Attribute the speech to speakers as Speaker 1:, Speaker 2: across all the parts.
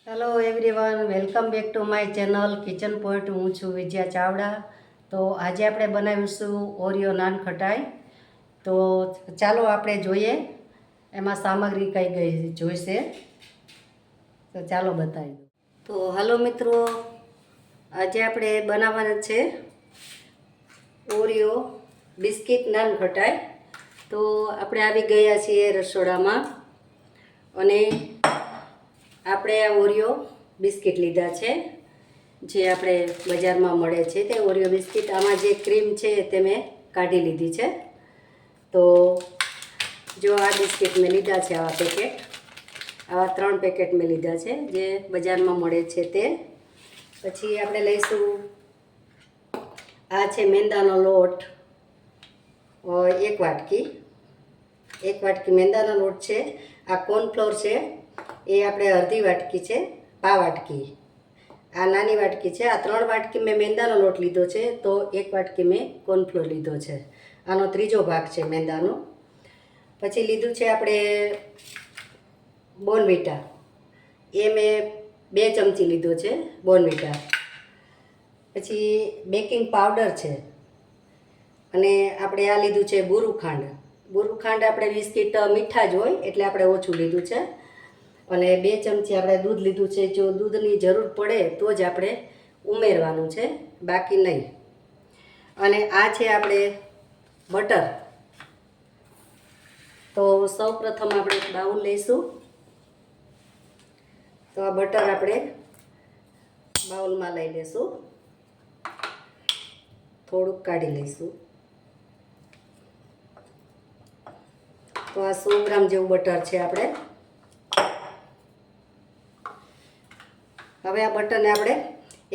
Speaker 1: Hello everyone, welcome back to my channel kitchen point. હું છું વિજયા ચાવડા. તો આજે આપણે બનાવીશું ઓરિયો નાન ખટાઈ. તો ચાલો આપણે જોઈએ એમાં સામગ્રી કઈ કઈ જોઈશે. તો ચાલો બતાવી દો. તો હલો મિત્રો, આજે આપણે બનાવવાના છે ઓરિયો બિસ્કિટ નાન ખટાઈ. તો આપણે આવી ગયા છીએ રસોડામાં અને આપણે આ ઓરિયો બિસ્કિટ લીધા છે, જે આપણે બજારમાં મળે છે તે ઓરિયો બિસ્કિટ. આમાં જે ક્રીમ છે તે મેં કાઢી લીધી છે. તો જો આ બિસ્કિટ મેં લીધા છે, આવા પેકેટ, આવા 3 પેકેટ મેં લીધા છે જે બજારમાં મળે છે તે. પછી આપણે લઈશું, આ છે મેંદાનો લોટ, 1 વાટકી મેંદાનો લોટ છે. આ કોર્નફ્લોર છે, એ આપણે અડધી વાટકી છે, પા વાટકી. આ નાની વાટકી છે. આ 3 વાટકી મેં મેંદાનો લોટ લીધો છે, તો 1 વાટકી મેં કોર્નફ્લોર લીધો છે. આનો ત્રીજો ભાગ છે મેંદાનો. પછી લીધું છે આપણે બોર્નવિટા, એ મેં 2 ચમચી લીધો છે બોર્નવિટા. પછી બેકિંગ પાવડર છે, અને આપણે આ લીધું છે બુરુ ખાંડ. આપણે બિસ્કિટ મીઠા જ હોય એટલે આપણે ઓછું લીધું છે. અને 2 ચમચી આપણે દૂધ લીધું છે. જો દૂધની જરૂર પડે તો જ આપણે ઉમેરવાનું છે, બાકી નહીં. અને આ છે આપણે બટર. તો સૌ પ્રથમ આપણે એક બાઉલ લઈશું. તો આ બટર આપણે બાઉલમાં લઈ લઈશું, થોડુંક કાઢી લઈશું. તો આ 100 ગ્રામ જેવું બટર છે આપણે. હવે આ બટરને આપણે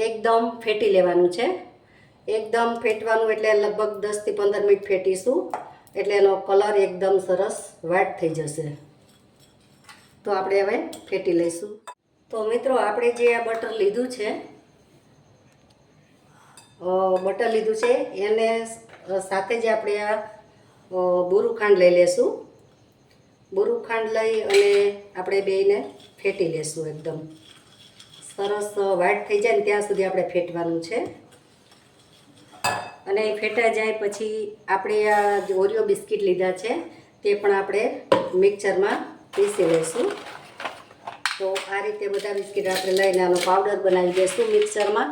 Speaker 1: એકદમ ફેટી લેવાનું છે. એકદમ ફેટવાનું એટલે લગભગ 10 થી 15 મિનિટ ફેટીશું, એટલે એનો કલર એકદમ સરસ વ્હાઈટ થઈ જશે. તો આપણે હવે ફેટી લઈશું. તો મિત્રો, આપણે જે આ બટર લીધું છે, એને સાથે જ આપણે આ બુરુ ખાંડ લઈ લેશું. બુરુ ખાંડ લઈ અને આપણે બેયને ફેટી લેશું. એકદમ સરસ વ્હાઈટ થઈ જાય ને ત્યાં સુધી આપણે ફેટવાનું છે. અને ફેટાઈ જાય પછી આપણે આ ઓરિયો બિસ્કિટ લીધા છે તે પણ આપણે મિક્સરમાં પીસી લઈશું. તો આ રીતે બધા બિસ્કિટ આપણે લઈને આનો પાવડર બનાવી દઈશું મિક્સરમાં.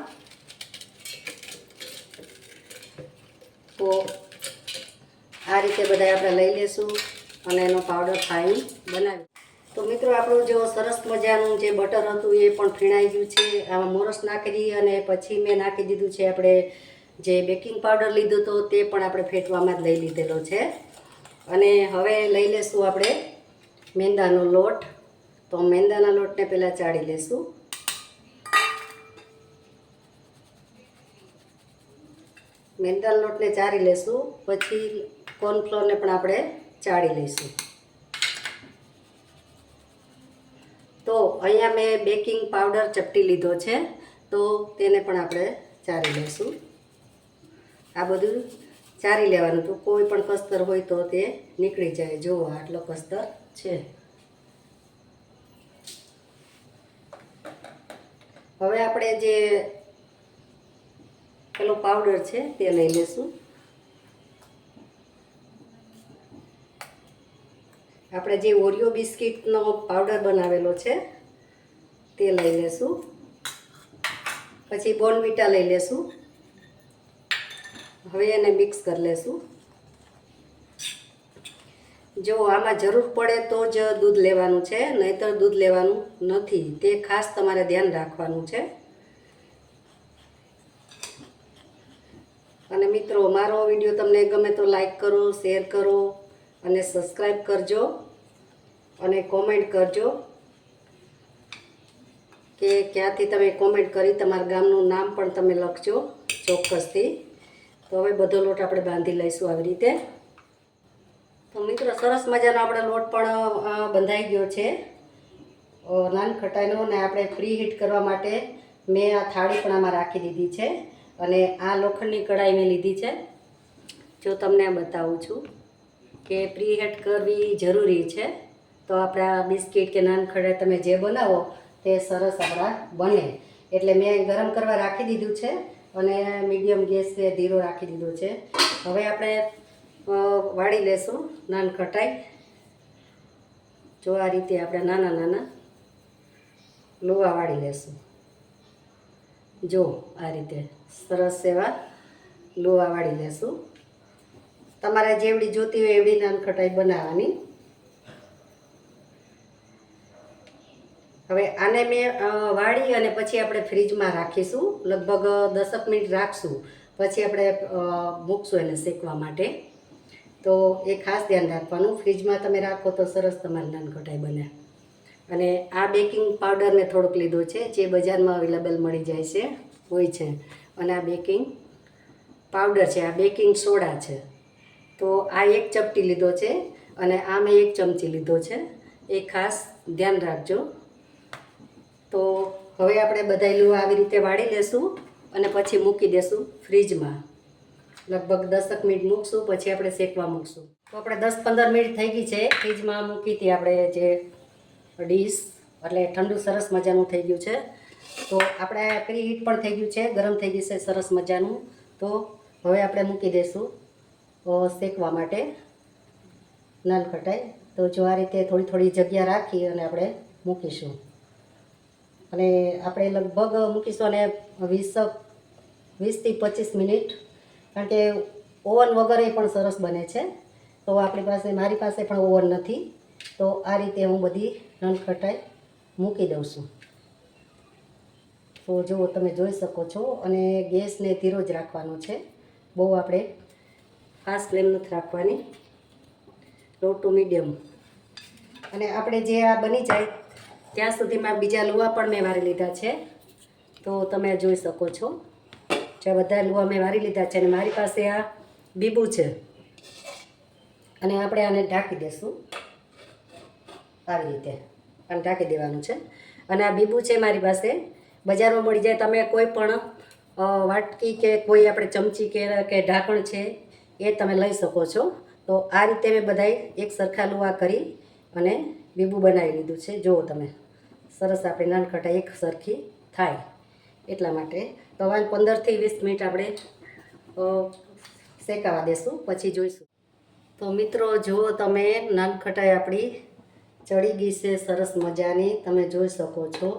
Speaker 1: તો આ રીતે બધા આપણે લઈ લઈશું અને એનો પાવડર ફાઇન બનાવી. તો મિત્રો, આપણું જો સરસ મજાનું જે બટર હતું એ પણ ફીણાઈ ગયું છે. આમાં મોરસ નાખી દીધી અને પછી મેં નાખી દીધું છે આપણે જે બેકિંગ પાવડર લીધું હતો તે પણ આપણે ફેટવામાં જ લઈ લીધેલો છે. અને હવે લઈ લઈશું આપણે મેંદાનો લોટ. તો મેંદાના લોટને પહેલાં ચાળી લઈશું. મેંદાના લોટને ચાળી લઈશું, પછી કોર્નફ્લોરને પણ આપણે ચાળી લઈશું. તો અહીંયા મેં બેકિંગ પાવડર ચપટી લીધો છે, તો તેને પણ આપણે ચાળી લઈશું. આ બધું ચાળી લેવાનું. તો કોઈ પણ કસ્તર હોય તો તે નીકળી જાય. જુઓ, આટલો કસ્તર છે. હવે આપણે જે પેલો પાવડર છે તે લઈ લઈશું. આપણે જે ઓરિયો બિસ્કિટનો પાવડર બનાવેલો છે તે લઈ લેશું. પછી બોર્નવિટા લઈ લેશું. હવે એને મિક્સ કરી લેશું. જો આમાં જરૂર પડે તો જ દૂધ લેવાનું છે, નહીંતર દૂધ લેવાનું નથી. તે ખાસ તમારે ધ્યાન રાખવાનું છે. અને મિત્રો, મારો વિડીયો તમને ગમે તો લાઈક કરો, શેર કરો અને સબસ્ક્રાઈબ કરજો. અને કોમેન્ટ કરજો કે ક્યાંથી તમે કોમેન્ટ કરી, તમારા ગામનું નામ પણ તમે લખજો ચોક્કસથી. તો હવે બધો લોટ આપણે બાંધી લઈશું આવી રીતે. તો મિત્રો, સરસ મજાનો આપણો લોટ પણ બંધાઈ ગયો છે નાન ખટાઈનો. અને આપણે પ્રી હીટ કરવા માટે મેં આ થાળી પણ આમાં રાખી દીધી છે. અને આ લોખંડની કઢાઈ મેં લીધી છે. જો તમને બતાવું છું કે પ્રી હીટ કરવી જરૂરી છે. તો આપણા બિસ્કિટ કે નાનખટાઈ તમે જે બનાવો તે સરસ આપણા બને. એટલે મેં ગરમ કરવા રાખી દીધું છે અને મીડિયમ ગેસે ધીરો રાખી દીધો છે. હવે આપણે વાળી લેશું નાનખટાઈ. જો આ રીતે આપણે નાના નાના લુવા વાળી લેશું. જો આ રીતે સરસ એવા લુવા વાળી લેશું. તમારે જેવડી જોતી હોય એવડી નાનખટાઈ બનાવવાની. હવે આને મેં વાળી અને પછી આપણે ફ્રીજમાં રાખીશું. લગભગ 10 મિનિટ રાખશું, પછી આપણે મૂકશું એને શેકવા માટે. તો એ ખાસ ધ્યાન રાખવાનું, ફ્રીજમાં તમે રાખો તો સરસ તમારી નાનખટાઈ બને. અને આ બેકિંગ પાવડર મેં થોડોક લીધો છે, જે બજારમાં અવેલેબલ મળી જાય છે હોય છે. અને આ બેકિંગ પાવડર છે, આ બેકિંગ સોડા છે. તો આ 1 ચપટી લીધો છે અને આ મેં 1 ચમચી લીધો છે. એ ખાસ ધ્યાન રાખજો. તો હવે આપણે બધા લુવા આવી રીતે વાળી લેશું અને પછી મૂકી દેશું ફ્રીજમાં. લગભગ 10 મિનિટ મૂકશું, પછી આપણે શેકવા મૂકશું. તો આપણે 10-15 મિનિટ થઈ ગઈ છે ફ્રીજમાં મૂકી હતી આપણે જે ડીશ, એટલે ઠંડુ સરસ મજાનું થઈ ગયું છે. તો આપણે પ્રી હીટ પણ થઈ ગયું છે, ગરમ થઈ ગયું છે સરસ મજાનું. તો હવે આપણે મૂકી દઈશું શેકવા માટે નાનખટાઈ. તો જો આ રીતે થોડી થોડી જગ્યા રાખી અને આપણે મૂકીશું. અને આપણે લગભગ મૂકીશું અને 20 થી 25 મિનિટ, કારણ કે ઓવન વગર પણ સરસ બને છે. તો આપણી પાસે, મારી પાસે પણ ઓવન નથી, તો આ રીતે હું બધી નાનખટાઈ મૂકી દઉં છું. તો જો તમે જોઈ શકો છો. અને ગેસને ધીરો જ રાખવાનો છે, બહુ આપણે ફાસ્ટ ફ્લેમ નથી રાખવાની, લો ટુ મીડિયમ. અને આપણે જે આ બની જાય ત્યાં સુધીમાં બીજા લુવા પણ મેં વારી લીધા છે. તો તમે જોઈ શકો છો, જે બધા લુવા મેં વારી લીધા છે. અને મારી પાસે આ બીબું છે અને આપણે આને ઢાંકી દઈશું આવી રીતે. આને ઢાંકી દેવાનું છે. અને આ બીબું છે મારી પાસે, બજારમાં મળી જાય. તમે કોઈ પણ વાટકી કે કોઈ આપણે ચમચી કે ઢાંકણ છે એ તમે લઈ શકો છો. તો આ રીતે મેં બધાય એક સરખા લુવા કરી અને બીબું બનાવી લીધું છે. જુઓ તમે, સરસ આપણી નાનખટાઈ એક સરખી થાય એટલા માટે. તો હવે 15 થી 20 મિનિટ આપણે શેકાવા દેશું, પછી જોઈશું. તો મિત્રો જુઓ તમે, નાનખટાઈ આપણી ચડી ગઈ છે સરસ મજાની, તમે જોઈ શકો છો.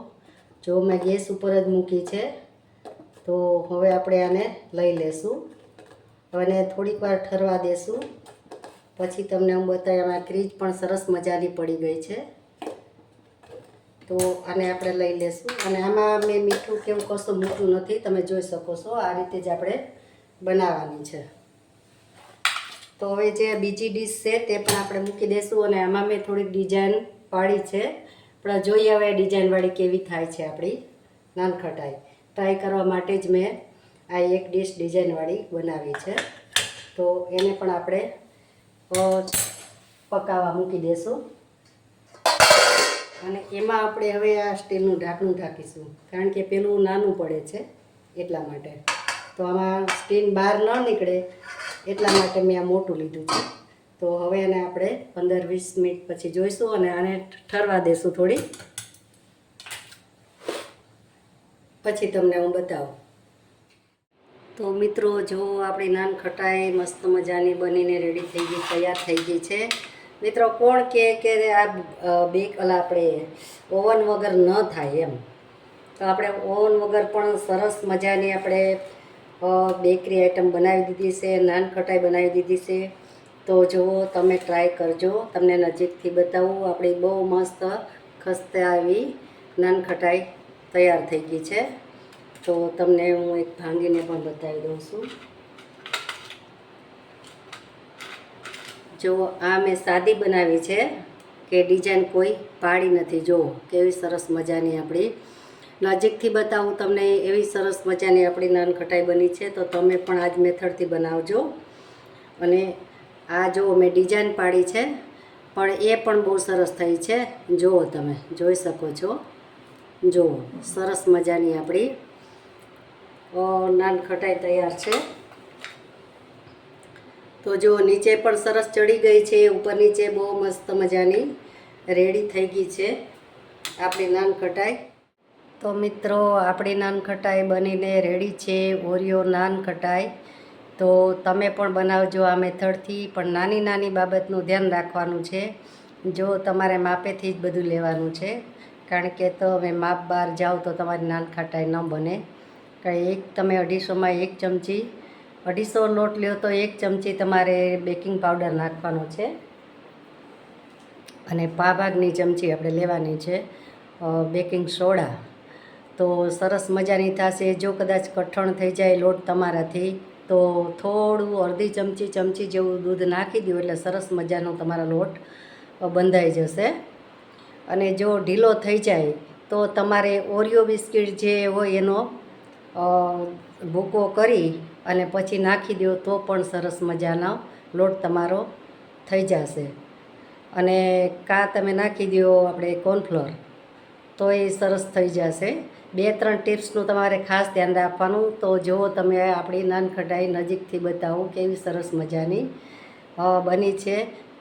Speaker 1: જો મેં ગેસ ઉપર જ મૂકી છે. તો હવે આપણે આને લઈ લેશું. હવે થોડીક વાર ઠરવા દેશું, પછી તમને હું બતાવી. આમાં ક્રીજ પણ સરસ મજાની પડી ગઈ છે. તો આને આપણે લઈ લેશું. અને આમાં મેં મીઠું કેવું કશું મૂક્યું નથી, તમે જોઈ શકો છો. આ રીતે જ આપણે બનાવવાની છે. તો હવે જે બીજી ડીશ છે તે પણ આપણે મૂકી દઈશું. અને આમાં મેં થોડીક ડિઝાઇન પાડી છે, પણ જોઈએ હવે ડિઝાઇનવાળી કેવી થાય છે આપણી નાનખટાઈ. ટ્રાય કરવા માટે જ મેં આ એક ડીશ ડિઝાઇનવાળી બનાવી છે. તો એને પણ આપણે પકાવવા મૂકી દઈશું. અને એમાં આપણે હવે આ સ્ટીલનું ઢાંકણું ઢાંકીશું, કારણ કે પેલું નાનું પડે છે એટલા માટે. તો આમાં સ્ટીમ બહાર ન નીકળે એટલા માટે મેં આ મોટું લીધું છે. તો હવે એને આપણે 15-20 મિનિટ પછી જોઈશું અને આને ઠરવા દેશું થોડી, પછી તમને હું બતાવું. તો મિત્રો જો આપણી નાનખટાઈ મસ્ત મજાની બનીને રેડી થઈ ગઈ, તૈયાર થઈ ગઈ છે. મિત્રો કોણ કે આ આપણે ઓવન વગર ન થાય એમ, તો આપણે ઓવન વગર પણ સરસ મજાની આપણે બેકરી આઈટમ બનાવી દીધી છે, નાનખટાઈ બનાવી દીધી છે. તો જુઓ તમે ટ્રાય કરજો, તમને નજીકથી બતાવું. આપણી બહુ મસ્ત ખસ્તા આવી નાનખટાઈ તૈયાર થઈ ગઈ છે. તો તમને હું એક ભાંગીને પણ બતાવી દઉં છું. જો આ મેં સાદી બનાવી છે, કે ડિઝાઇન કોઈ પાડી નથી. જો કેવી સરસ મજાની આપણી, નજીકથી બતાવું તમને, એવી સરસ મજાની આપણી નાનખટાઈ બની છે. તો તમે પણ આ જ મેથડથી બનાવજો. અને આ જો મેં ડિઝાઇન પાડી છે, પણ એ પણ બહુ સરસ થઈ છે. જુઓ તમે જોઈ શકો છો. જુઓ સરસ મજાની આપણી નાનખટાઈ તૈયાર છે. તો જો નીચે પણ સરસ ચડી ગઈ છે, ઉપર નીચે બહુ મસ્ત મજાની રેડી થઈ ગઈ છે આપણી નાનખટાઈ. તો મિત્રો આપણી નાનખટાઈ બનીને રેડી છે, ઓરિયો નાનખટાઈ. તો તમે પણ બનાવજો આ મેથડથી, પણ નાની નાની બાબતનું ધ્યાન રાખવાનું છે. જો તમારે માપેથી જ બધું લેવાનું છે, કારણ કે તમે માપ બહાર જાઓ તો તમારી નાનખટાઈ ન બને. એક તમે 250માં 1 ચમચી 250 લોટ લ્યો તો 1 ચમચી તમારે બેકિંગ પાવડર નાખવાનો છે, અને પાભાગની ચમચી આપણે લેવાની છે બેકિંગ સોડા. તો સરસ મજાની થશે. જો કદાચ કઠણ થઈ જાય લોટ તમારાથી તો થોડું અડધી ચમચી જેવું દૂધ નાખી દો, એટલે સરસ મજાનો તમારો લોટ બંધાઈ જશે. અને જો ઢીલો થઈ જાય તો તમારે ઓરિયો બિસ્કિટ જે હોય એનો ભૂકો કરી અને પછી નાખી દો તો પણ સરસ મજાનો લોટ તમારો થઈ જશે. અને કાં તમે નાખી દો આપણે કોર્નફ્લોર તો એ સરસ થઈ જશે. 2-3 ટિપ્સનું તમારે ખાસ ધ્યાન રાખવાનું. તો જો તમે આપણી નાનખટાઈ નજીકથી બતાવું કેવી સરસ મજાની બની છે.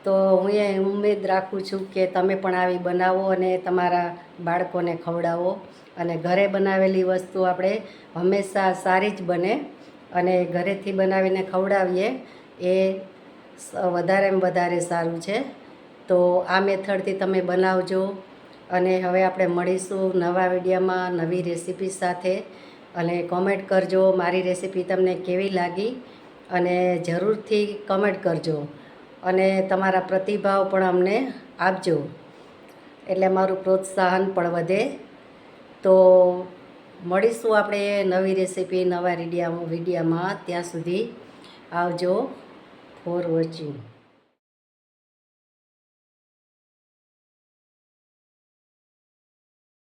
Speaker 1: તો હું એ ઉમેદ રાખું છું કે તમે પણ આવી બનાવો અને તમારા બાળકોને ખવડાવો. અને ઘરે બનાવેલી વસ્તુ આપણે હંમેશા સારી જ બને, અને ઘરેથી બનાવીને ખવડાવીએ એ વધારેમાં વધારે સારું છે. તો આ મેથડથી તમે બનાવજો. અને હવે આપણે મળીશું નવા વિડીયોમાં નવી રેસીપી સાથે. અને કોમેન્ટ કરજો મારી રેસીપી તમને કેવી લાગી, અને જરૂરથી કમેન્ટ કરજો, અને તમારા પ્રતિભાવ પણ અમને આપજો, એટલે મારું પ્રોત્સાહન પણ વધે. તો મળીશું આપણે નવી રેસીપી નવા વિડીયોમાં. ત્યાં સુધી આવજો. For watching.